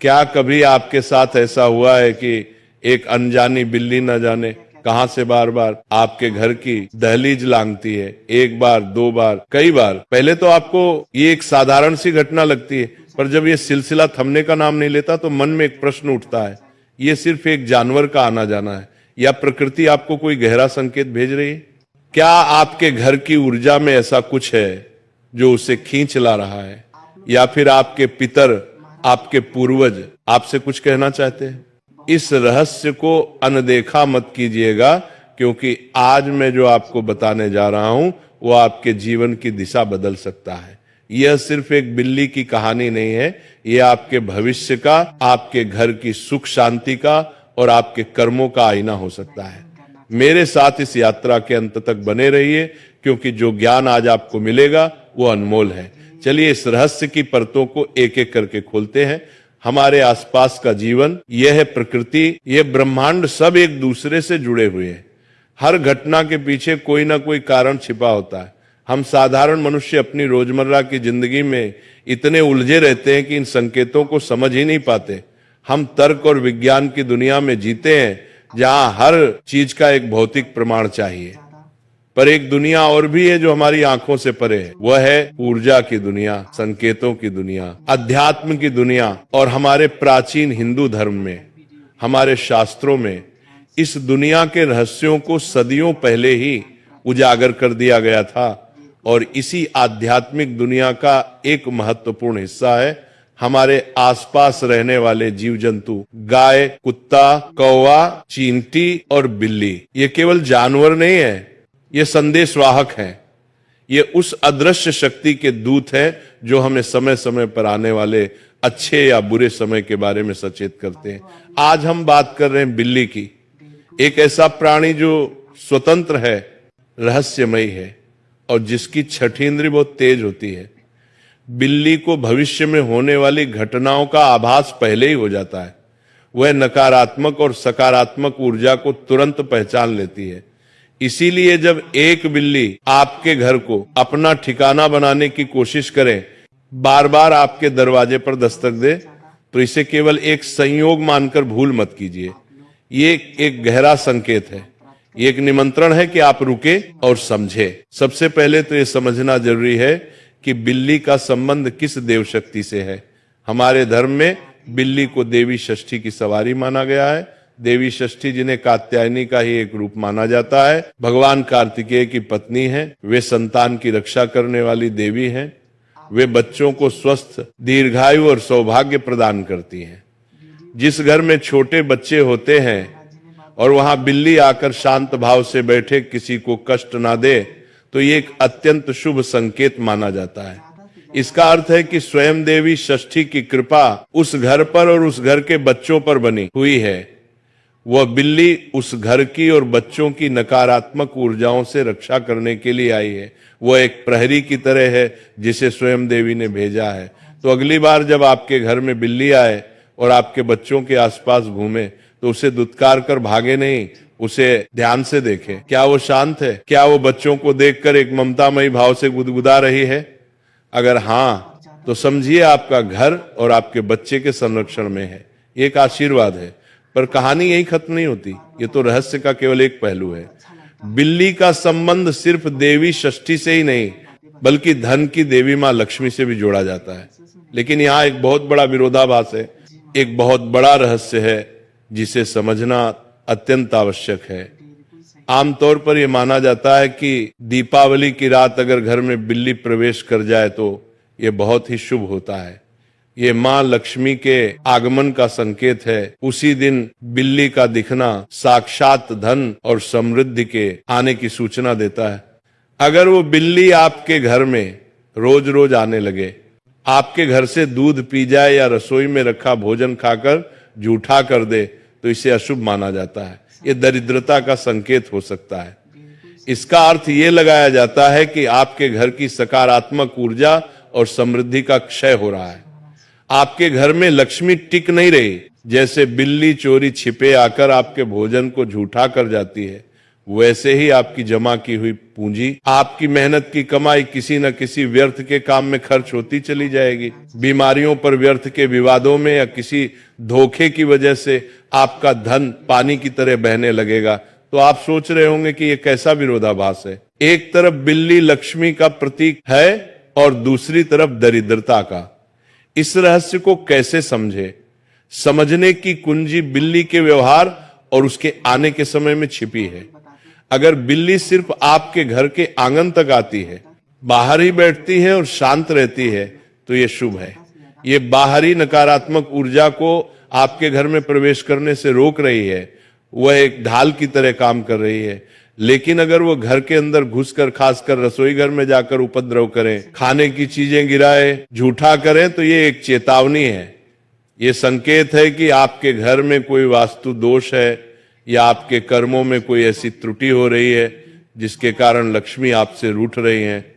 क्या कभी आपके साथ ऐसा हुआ है कि एक अनजानी बिल्ली न जाने कहां से बार बार आपके घर की दहलीज लांघती है? एक बार, दो बार, कई बार। पहले तो आपको ये एक साधारण सी घटना लगती है, पर जब ये सिलसिला थमने का नाम नहीं लेता तो मन में एक प्रश्न उठता है, ये सिर्फ एक जानवर का आना जाना है या प्रकृति आपको कोई गहरा संकेत भेज रही है? क्या आपके घर की ऊर्जा में ऐसा कुछ है जो उसे खींच ला रहा है, या फिर आपके पितर, आपके पूर्वज आपसे कुछ कहना चाहते हैं? इस रहस्य को अनदेखा मत कीजिएगा, क्योंकि आज मैं जो आपको बताने जा रहा हूं वो आपके जीवन की दिशा बदल सकता है। यह सिर्फ एक बिल्ली की कहानी नहीं है, यह आपके भविष्य का, आपके घर की सुख शांति का और आपके कर्मों का आईना हो सकता है। मेरे साथ इस यात्रा के अंत तक बने रहिए, क्योंकि जो ज्ञान आज आपको मिलेगा वो अनमोल है। चलिए इस रहस्य की परतों को एक एक करके खोलते हैं। हमारे आसपास का जीवन, यह है प्रकृति, यह ब्रह्मांड, सब एक दूसरे से जुड़े हुए हैं। हर घटना के पीछे कोई ना कोई कारण छिपा होता है। हम साधारण मनुष्य अपनी रोजमर्रा की जिंदगी में इतने उलझे रहते हैं कि इन संकेतों को समझ ही नहीं पाते। हम तर्क और विज्ञान की दुनिया में जीते हैं, जहां हर चीज का एक भौतिक प्रमाण चाहिए। पर एक दुनिया और भी है जो हमारी आंखों से परे है, वह है ऊर्जा की दुनिया, संकेतों की दुनिया, अध्यात्म की दुनिया। और हमारे प्राचीन हिंदू धर्म में, हमारे शास्त्रों में इस दुनिया के रहस्यों को सदियों पहले ही उजागर कर दिया गया था। और इसी आध्यात्मिक दुनिया का एक महत्वपूर्ण हिस्सा है हमारे आसपास रहने वाले जीव जंतु, गाय, कुत्ता, कौवा, चींटी और बिल्ली। ये केवल जानवर नहीं है, ये संदेशवाहक हैं। ये उस अदृश्य शक्ति के दूत हैं जो हमें समय समय पर आने वाले अच्छे या बुरे समय के बारे में सचेत करते हैं। आज हम बात कर रहे हैं बिल्ली की, एक ऐसा प्राणी जो स्वतंत्र है, रहस्यमयी है और जिसकी छठी इंद्रिय बहुत तेज होती है। बिल्ली को भविष्य में होने वाली घटनाओं का आभास पहले ही हो जाता है। वह नकारात्मक और सकारात्मक ऊर्जा को तुरंत पहचान लेती है। इसीलिए जब एक बिल्ली आपके घर को अपना ठिकाना बनाने की कोशिश करे, बार बार आपके दरवाजे पर दस्तक दे, तो इसे केवल एक संयोग मानकर भूल मत कीजिए। ये एक गहरा संकेत है, ये एक निमंत्रण है कि आप रुके और समझे। सबसे पहले तो ये समझना जरूरी है कि बिल्ली का संबंध किस देव शक्ति से है। हमारे धर्म में बिल्ली को देवी षष्ठी की सवारी माना गया है। देवी षष्ठी, जिन्हें कात्यायनी का ही एक रूप माना जाता है, भगवान कार्तिकेय की पत्नी है। वे संतान की रक्षा करने वाली देवी हैं। वे बच्चों को स्वस्थ, दीर्घायु और सौभाग्य प्रदान करती हैं। जिस घर में छोटे बच्चे होते हैं और वहां बिल्ली आकर शांत भाव से बैठे, किसी को कष्ट ना दे, तो ये एक अत्यंत शुभ संकेत माना जाता है। इसका अर्थ है कि स्वयं देवी षष्ठी की कृपा उस घर पर और उस घर के बच्चों पर बनी हुई है। वह बिल्ली उस घर की और बच्चों की नकारात्मक ऊर्जाओं से रक्षा करने के लिए आई है। वह एक प्रहरी की तरह है जिसे स्वयं देवी ने भेजा है। तो अगली बार जब आपके घर में बिल्ली आए और आपके बच्चों के आसपास घूमे, तो उसे दुत्कार कर भागे नहीं, उसे ध्यान से देखें। क्या वो शांत है? क्या वो बच्चों को देखकर एक ममतामयी भाव से गुदगुदा रही है? अगर हाँ, तो समझिए आपका घर और आपके बच्चे के संरक्षण में है। एक आशीर्वाद है। पर कहानी यही खत्म नहीं होती, ये तो रहस्य का केवल एक पहलू है। बिल्ली का संबंध सिर्फ देवी षष्ठी से ही नहीं, बल्कि धन की देवी मां लक्ष्मी से भी जोड़ा जाता है। लेकिन यहाँ एक बहुत बड़ा विरोधाभास है, एक बहुत बड़ा रहस्य है जिसे समझना अत्यंत आवश्यक है। आमतौर पर यह माना जाता है कि दीपावली की रात अगर घर में बिल्ली प्रवेश कर जाए तो यह बहुत ही शुभ होता है। ये मां लक्ष्मी के आगमन का संकेत है। उसी दिन बिल्ली का दिखना साक्षात धन और समृद्धि के आने की सूचना देता है। अगर वो बिल्ली आपके घर में रोज रोज आने लगे, आपके घर से दूध पी जाए या रसोई में रखा भोजन खाकर जूठा कर दे, तो इसे अशुभ माना जाता है। ये दरिद्रता का संकेत हो सकता है। इसका अर्थ ये लगाया जाता है कि आपके घर की सकारात्मक ऊर्जा और समृद्धि का क्षय हो रहा है। आपके घर में लक्ष्मी टिक नहीं रही। जैसे बिल्ली चोरी छिपे आकर आपके भोजन को झूठा कर जाती है, वैसे ही आपकी जमा की हुई पूंजी, आपकी मेहनत की कमाई किसी न किसी व्यर्थ के काम में खर्च होती चली जाएगी। बीमारियों पर, व्यर्थ के विवादों में या किसी धोखे की वजह से आपका धन पानी की तरह बहने लगेगा। तो आप सोच रहे होंगे कि ये कैसा विरोधाभास है। एक तरफ बिल्ली लक्ष्मी का प्रतीक है और दूसरी तरफ दरिद्रता का। इस रहस्य को कैसे समझे? समझने की कुंजी बिल्ली के व्यवहार और उसके आने के समय में छिपी है। अगर बिल्ली सिर्फ आपके घर के आंगन तक आती है, बाहर ही बैठती है और शांत रहती है, तो यह शुभ है। ये बाहरी नकारात्मक ऊर्जा को आपके घर में प्रवेश करने से रोक रही है। वह एक ढाल की तरह काम कर रही है। लेकिन अगर वो घर के अंदर घुसकर, खासकर रसोई घर में जाकर उपद्रव करें, खाने की चीजें गिराए, झूठा करें, तो ये एक चेतावनी है। ये संकेत है कि आपके घर में कोई वास्तु दोष है या आपके कर्मों में कोई ऐसी त्रुटि हो रही है जिसके कारण लक्ष्मी आपसे रूठ रही है।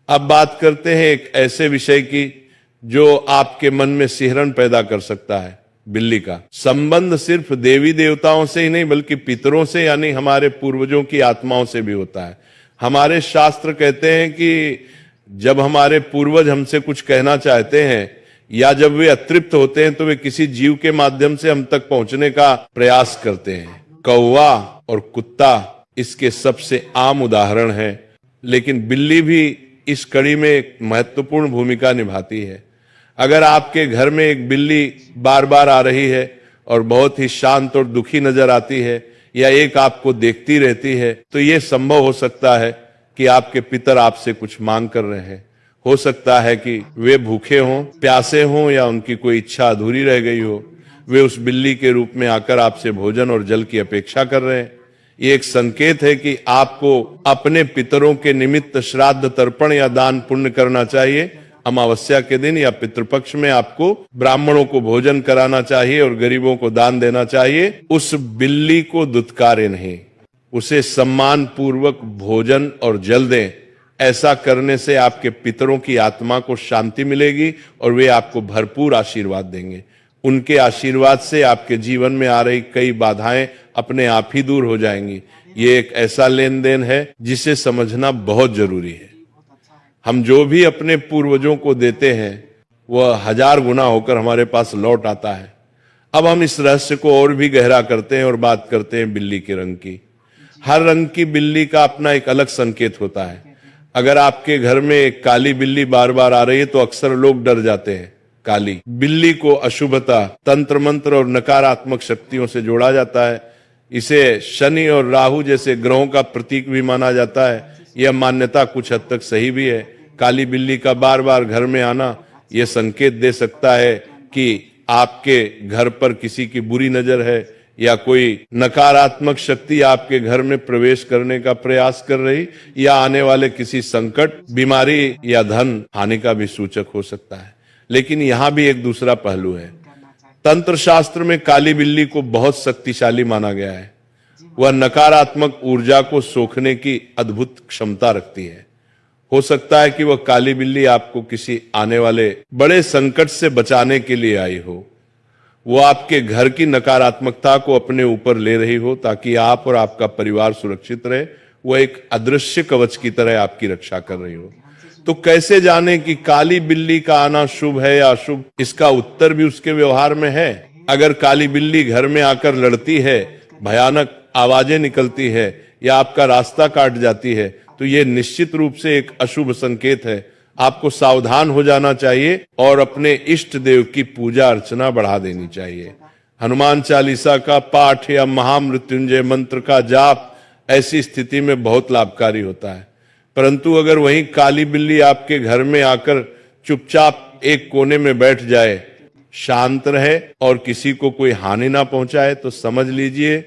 अब बात करते हैं एक ऐसे विषय की जो आपके मन में सिहरन पैदा कर सकता है। बिल्ली का संबंध सिर्फ देवी देवताओं से ही नहीं, बल्कि पितरों से, यानी हमारे पूर्वजों की आत्माओं से भी होता है। हमारे शास्त्र कहते हैं कि जब हमारे पूर्वज हमसे कुछ कहना चाहते हैं या जब वे अतृप्त होते हैं तो वे किसी जीव के माध्यम से हम तक पहुंचने का प्रयास करते हैं। कौवा और कुत्ता इसके सबसे आम उदाहरण है, लेकिन बिल्ली भी इस कड़ी में एक महत्वपूर्ण भूमिका निभाती है। अगर आपके घर में एक बिल्ली बार बार आ रही है और बहुत ही शांत और दुखी नजर आती है, या एक आपको देखती रहती है, तो यह संभव हो सकता है कि आपके पितर आपसे कुछ मांग कर रहे हैं। हो सकता है कि वे भूखे हों, प्यासे हों, या उनकी कोई इच्छा अधूरी रह गई हो। वे उस बिल्ली के रूप में आकर आपसे भोजन और जल की अपेक्षा कर रहे हैं। ये एक संकेत है कि आपको अपने पितरों के निमित्त श्राद्ध, तर्पण या दान पुण्य करना चाहिए। अमावस्या के दिन या पितृपक्ष में आपको ब्राह्मणों को भोजन कराना चाहिए और गरीबों को दान देना चाहिए। उस बिल्ली को दुत्कारे नहीं, उसे सम्मान पूर्वक भोजन और जल दें। ऐसा करने से आपके पितरों की आत्मा को शांति मिलेगी और वे आपको भरपूर आशीर्वाद देंगे। उनके आशीर्वाद से आपके जीवन में आ रही कई बाधाएं अपने आप ही दूर हो जाएंगी। ये एक ऐसा लेन देन है जिसे समझना बहुत जरूरी है। हम जो भी अपने पूर्वजों को देते हैं वह 1000 गुना होकर हमारे पास लौट आता है। अब हम इस रहस्य को और भी गहरा करते हैं और बात करते हैं बिल्ली के रंग की। हर रंग की बिल्ली का अपना एक अलग संकेत होता है। अगर आपके घर में एक काली बिल्ली बार बार आ रही है तो अक्सर लोग डर जाते हैं। काली बिल्ली को अशुभता, तंत्र मंत्र और नकारात्मक शक्तियों से जोड़ा जाता है। इसे शनि और राहु जैसे ग्रहों का प्रतीक भी माना जाता है। यह मान्यता कुछ हद तक सही भी है। काली बिल्ली का बार बार घर में आना यह संकेत दे सकता है कि आपके घर पर किसी की बुरी नजर है या कोई नकारात्मक शक्ति आपके घर में प्रवेश करने का प्रयास कर रही, या आने वाले किसी संकट, बीमारी या धन हानि का भी सूचक हो सकता है। लेकिन यहां भी एक दूसरा पहलू है। तंत्र शास्त्र में काली बिल्ली को बहुत शक्तिशाली माना गया है। वह नकारात्मक ऊर्जा को सोखने की अद्भुत क्षमता रखती है। हो सकता है कि वह काली बिल्ली आपको किसी आने वाले बड़े संकट से बचाने के लिए आई हो। वो आपके घर की नकारात्मकता को अपने ऊपर ले रही हो ताकि आप और आपका परिवार सुरक्षित रहे। वह एक अदृश्य कवच की तरह आपकी रक्षा कर रही हो। तो कैसे जाने कि काली बिल्ली का आना शुभ है या अशुभ? इसका उत्तर भी उसके व्यवहार में है। अगर काली बिल्ली घर में आकर लड़ती है, भयानक आवाजें निकलती है या आपका रास्ता काट जाती है, तो यह निश्चित रूप से एक अशुभ संकेत है। आपको सावधान हो जाना चाहिए और अपने इष्ट देव की पूजा अर्चना बढ़ा देनी चाहिए। हनुमान चालीसा का पाठ या महामृत्युंजय मंत्र का जाप ऐसी स्थिति में बहुत लाभकारी होता है। परंतु अगर वहीं काली बिल्ली आपके घर में आकर चुपचाप एक कोने में बैठ जाए, शांत रहे और किसी को कोई हानि ना पहुंचाए, तो समझ लीजिए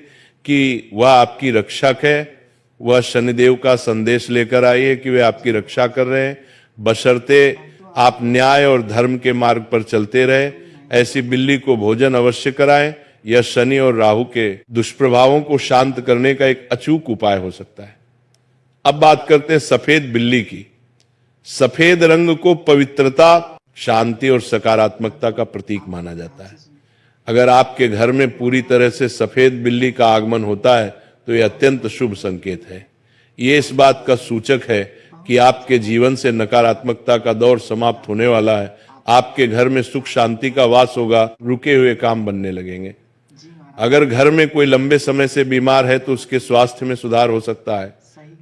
कि वह आपकी रक्षक है। वह शनिदेव का संदेश लेकर आई है कि वे आपकी रक्षा कर रहे हैं, बशर्ते आप न्याय और धर्म के मार्ग पर चलते रहे। ऐसी बिल्ली को भोजन अवश्य कराएं। यह शनि और राहु के दुष्प्रभावों को शांत करने का एक अचूक उपाय हो सकता है। अब बात करते हैं सफेद बिल्ली की। सफेद रंग को पवित्रता, शांति और सकारात्मकता का प्रतीक माना जाता है। अगर आपके घर में पूरी तरह से सफेद बिल्ली का आगमन होता है तो ये अत्यंत शुभ संकेत है। ये इस बात का सूचक है कि आपके जीवन से नकारात्मकता का दौर समाप्त होने वाला है। आपके घर में सुख शांति का वास होगा, रुके हुए काम बनने लगेंगे। अगर घर में कोई लंबे समय से बीमार है तो उसके स्वास्थ्य में सुधार हो सकता है।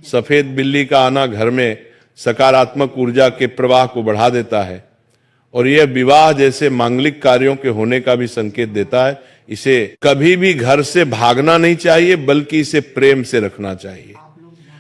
सफेद बिल्ली का आना घर में सकारात्मक ऊर्जा के प्रवाह को बढ़ा देता है और यह विवाह जैसे मांगलिक कार्यों के होने का भी संकेत देता है। इसे कभी भी घर से भागना नहीं चाहिए, बल्कि इसे प्रेम से रखना चाहिए।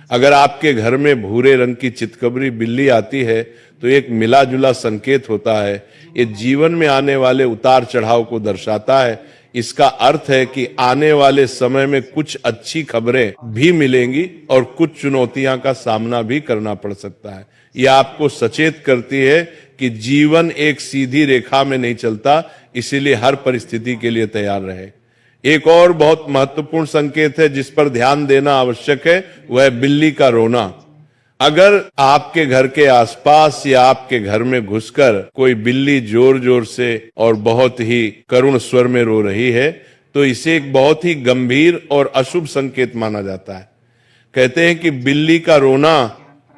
अगर आपके घर में भूरे रंग की चितकबरी बिल्ली आती है तो एक मिला जुला संकेत होता है। ये जीवन में आने वाले उतार चढ़ाव को दर्शाता है। इसका अर्थ है कि आने वाले समय में कुछ अच्छी खबरें भी मिलेंगी और कुछ चुनौतियां का सामना भी करना पड़ सकता है। यह आपको सचेत करती है कि जीवन एक सीधी रेखा में नहीं चलता, इसीलिए हर परिस्थिति के लिए तैयार रहे। एक और बहुत महत्वपूर्ण संकेत है जिस पर ध्यान देना आवश्यक है, वह है बिल्ली का रोना। अगर आपके घर के आसपास या आपके घर में घुसकर कोई बिल्ली जोर जोर से और बहुत ही करुण स्वर में रो रही है तो इसे एक बहुत ही गंभीर और अशुभ संकेत माना जाता है। कहते हैं कि बिल्ली का रोना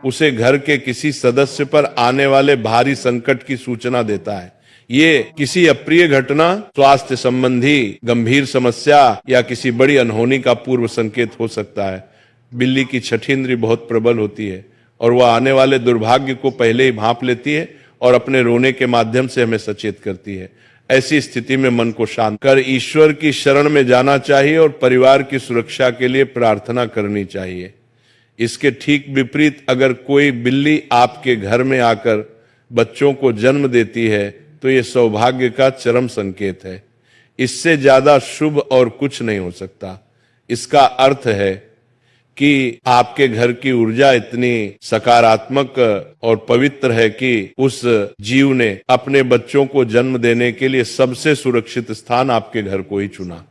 उसे घर के किसी सदस्य पर आने वाले भारी संकट की सूचना देता है। ये किसी अप्रिय घटना, स्वास्थ्य संबंधी गंभीर समस्या या किसी बड़ी अनहोनी का पूर्व संकेत हो सकता है। बिल्ली की छठी इंद्री बहुत प्रबल होती है और वह आने वाले दुर्भाग्य को पहले ही भांप लेती है और अपने रोने के माध्यम से हमें सचेत करती है। ऐसी स्थिति में मन को शांत कर ईश्वर की शरण में जाना चाहिए और परिवार की सुरक्षा के लिए प्रार्थना करनी चाहिए। इसके ठीक विपरीत अगर कोई बिल्ली आपके घर में आकर बच्चों को जन्म देती है तो यह सौभाग्य का चरम संकेत है। इससे ज्यादा शुभ और कुछ नहीं हो सकता। इसका अर्थ है कि आपके घर की ऊर्जा इतनी सकारात्मक और पवित्र है कि उस जीव ने अपने बच्चों को जन्म देने के लिए सबसे सुरक्षित स्थान आपके घर को ही चुना।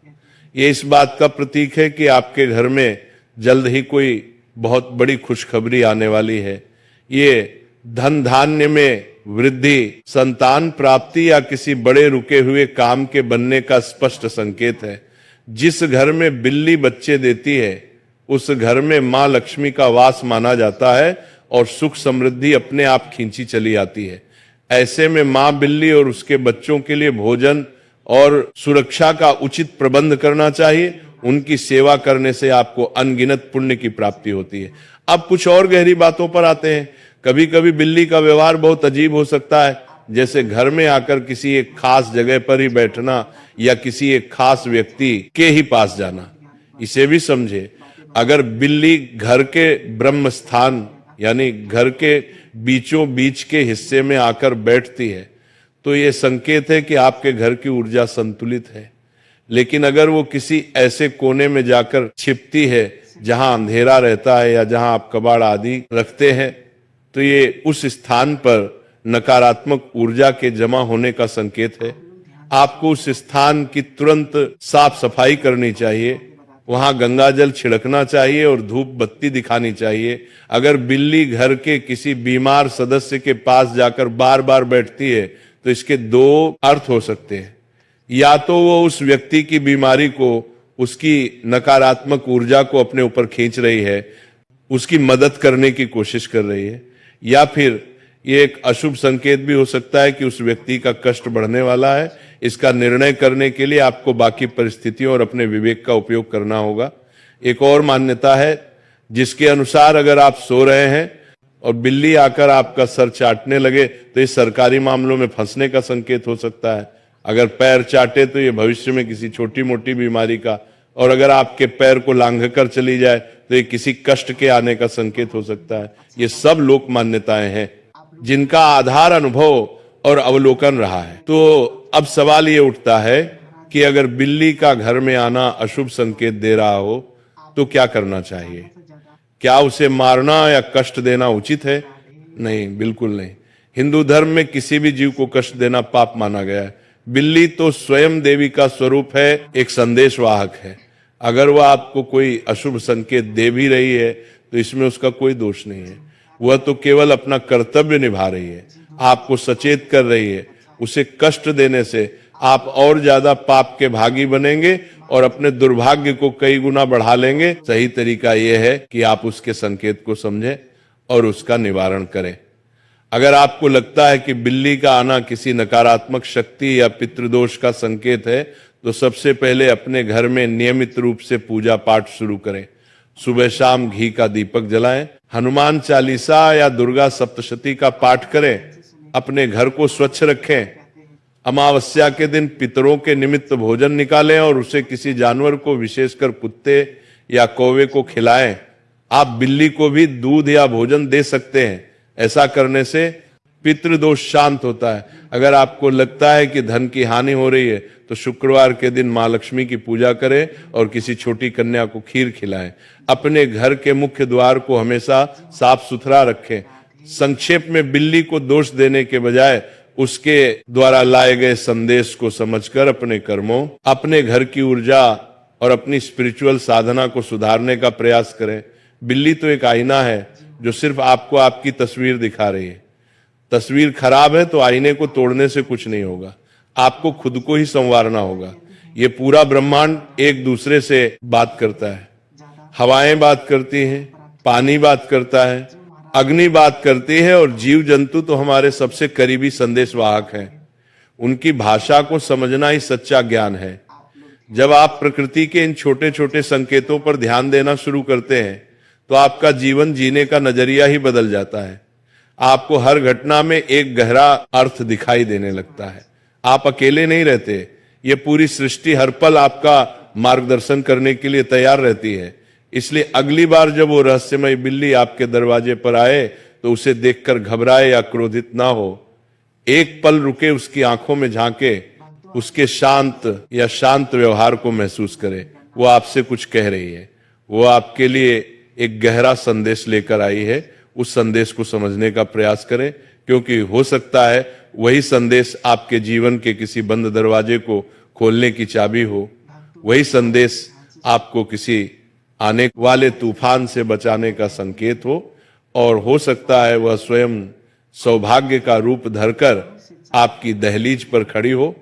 ये इस बात का प्रतीक है कि आपके घर में जल्द ही कोई बहुत बड़ी खुशखबरी आने वाली है। ये धन धान्य में वृद्धि, संतान प्राप्ति या किसी बड़े रुके हुए काम के बनने का स्पष्ट संकेत है। जिस घर में बिल्ली बच्चे देती है उस घर में मां लक्ष्मी का वास माना जाता है और सुख समृद्धि अपने आप खींची चली आती है। ऐसे में मां बिल्ली और उसके बच्चों के लिए भोजन और सुरक्षा का उचित प्रबंध करना चाहिए। उनकी सेवा करने से आपको अनगिनत पुण्य की प्राप्ति होती है। अब कुछ और गहरी बातों पर आते हैं। कभी कभी बिल्ली का व्यवहार बहुत अजीब हो सकता है, जैसे घर में आकर किसी एक खास जगह पर ही बैठना या किसी एक खास व्यक्ति के ही पास जाना। इसे भी समझे, अगर बिल्ली घर के ब्रह्म स्थान यानी घर के बीचों बीच के हिस्से में आकर बैठती है तो यह संकेत है कि आपके घर की ऊर्जा संतुलित है। लेकिन अगर वो किसी ऐसे कोने में जाकर छिपती है जहां अंधेरा रहता है या जहां आप कबाड़ आदि रखते हैं तो ये उस स्थान पर नकारात्मक ऊर्जा के जमा होने का संकेत है। आपको उस स्थान की तुरंत साफ सफाई करनी चाहिए, वहां गंगा जल छिड़कना चाहिए और धूप बत्ती दिखानी चाहिए। अगर बिल्ली घर के किसी बीमार सदस्य के पास जाकर बार बार बैठती है तो इसके दो अर्थ हो सकते हैं। या तो वो उस व्यक्ति की बीमारी को, उसकी नकारात्मक ऊर्जा को अपने ऊपर खींच रही है, उसकी मदद करने की कोशिश कर रही है, या फिर ये एक अशुभ संकेत भी हो सकता है कि उस व्यक्ति का कष्ट बढ़ने वाला है। इसका निर्णय करने के लिए आपको बाकी परिस्थितियों और अपने विवेक का उपयोग करना होगा। एक और मान्यता है जिसके अनुसार अगर आप सो रहे हैं और बिल्ली आकर आपका सर चाटने लगे तो ये सरकारी मामलों में फंसने का संकेत हो सकता है। अगर पैर चाटे तो ये भविष्य में किसी छोटी मोटी बीमारी का, और अगर आपके पैर को लांघकर चली जाए तो ये किसी कष्ट के आने का संकेत हो सकता है। ये सब लोक मान्यताएं हैं जिनका आधार अनुभव और अवलोकन रहा है। तो अब सवाल ये उठता है कि अगर बिल्ली का घर में आना अशुभ संकेत दे रहा हो तो क्या करना चाहिए? क्या उसे मारना या कष्ट देना उचित है? नहीं, बिल्कुल नहीं। हिंदू धर्म में किसी भी जीव को कष्ट देना पाप माना गया है। बिल्ली तो स्वयं देवी का स्वरूप है, एक संदेशवाहक है। अगर वह आपको कोई अशुभ संकेत दे भी रही है तो इसमें उसका कोई दोष नहीं है। वह तो केवल अपना कर्तव्य निभा रही है, आपको सचेत कर रही है। उसे कष्ट देने से आप और ज्यादा पाप के भागी बनेंगे और अपने दुर्भाग्य को कई गुना बढ़ा लेंगे। सही तरीका यह है कि आप उसके संकेत को समझें और उसका निवारण करें। अगर आपको लगता है कि बिल्ली का आना किसी नकारात्मक शक्ति या पितृदोष का संकेत है, तो सबसे पहले अपने घर में नियमित रूप से पूजा पाठ शुरू करें। सुबह शाम घी का दीपक जलाएं, हनुमान चालीसा या दुर्गा सप्तशती का पाठ करें, अपने घर को स्वच्छ रखें। अमावस्या के दिन पितरों के निमित्त भोजन निकालें और उसे किसी जानवर को, विशेषकर कुत्ते या कौवे को खिलाएं। आप बिल्ली को भी दूध या भोजन दे सकते हैं। ऐसा करने से पितृदोष शांत होता है। अगर आपको लगता है कि धन की हानि हो रही है, तो शुक्रवार के दिन मां लक्ष्मी की पूजा करें और किसी छोटी कन्या को खीर खिलाएं। अपने घर के मुख्य द्वार को हमेशा साफ सुथरा रखें। संक्षेप में, बिल्ली को दोष देने के बजाय उसके द्वारा लाए गए संदेश को समझकर अपने कर्मों, अपने घर की ऊर्जा और अपनी स्पिरिचुअल साधना को सुधारने का प्रयास करें। बिल्ली तो एक आईना है जो सिर्फ आपको आपकी तस्वीर दिखा रही है। तस्वीर खराब है तो आईने को तोड़ने से कुछ नहीं होगा, आपको खुद को ही संवारना होगा। ये पूरा ब्रह्मांड एक दूसरे से बात करता है। हवाएं बात करती हैं, पानी बात करता है, अग्नि बात करती है और जीव जंतु तो हमारे सबसे करीबी संदेशवाहक हैं। उनकी भाषा को समझना ही सच्चा ज्ञान है। जब आप प्रकृति के इन छोटे छोटे संकेतों पर ध्यान देना शुरू करते हैं, तो आपका जीवन जीने का नजरिया ही बदल जाता है। आपको हर घटना में एक गहरा अर्थ दिखाई देने लगता है। आप अकेले नहीं रहते, ये पूरी सृष्टि हर पल आपका मार्गदर्शन करने के लिए तैयार रहती है। इसलिए अगली बार जब वो रहस्यमय बिल्ली आपके दरवाजे पर आए, तो उसे देखकर घबराए या क्रोधित ना हो। एक पल रुके, उसकी आंखों में झांके, उसके शांत व्यवहार को महसूस करें। वो आपसे कुछ कह रही है, वो आपके लिए एक गहरा संदेश लेकर आई है। उस संदेश को समझने का प्रयास करें, क्योंकि हो सकता है वही संदेश आपके जीवन के किसी बंद दरवाजे को खोलने की चाबी हो। वही संदेश आपको किसी आने वाले तूफान से बचाने का संकेत हो, और हो सकता है वह स्वयं सौभाग्य का रूप धरकर आपकी दहलीज पर खड़ी हो।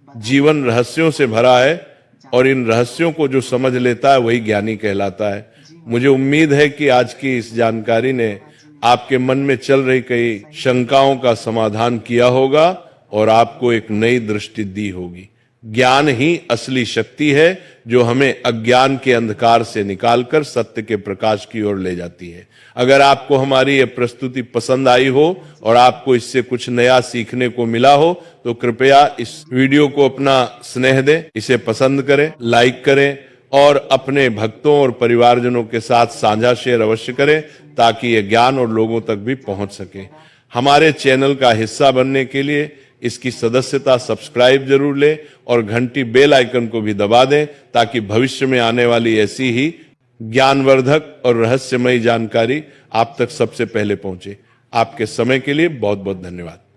जीवन रहस्यों से भरा है और इन रहस्यों को जो समझ लेता है वही ज्ञानी कहलाता है। मुझे उम्मीद है कि आज की इस जानकारी ने आपके मन में चल रही कई शंकाओं का समाधान किया होगा और आपको एक नई दृष्टि दी होगी। ज्ञान ही असली शक्ति है जो हमें अज्ञान के अंधकार से निकालकर सत्य के प्रकाश की ओर ले जाती है। अगर आपको हमारी यह प्रस्तुति पसंद आई हो और आपको इससे कुछ नया सीखने को मिला हो, तो कृपया इस वीडियो को अपना स्नेह दें, इसे पसंद करें, लाइक करें और अपने भक्तों और परिवारजनों के साथ साझा शेयर अवश्य करें, ताकि यह ज्ञान और लोगों तक भी पहुंच सके। हमारे चैनल का हिस्सा बनने के लिए इसकी सदस्यता सब्सक्राइब जरूर लें और घंटी बेल आइकन को भी दबा दें, ताकि भविष्य में आने वाली ऐसी ही ज्ञानवर्धक और रहस्यमयी जानकारी आप तक सबसे पहले पहुंचे। आपके समय के लिए बहुत बहुत धन्यवाद।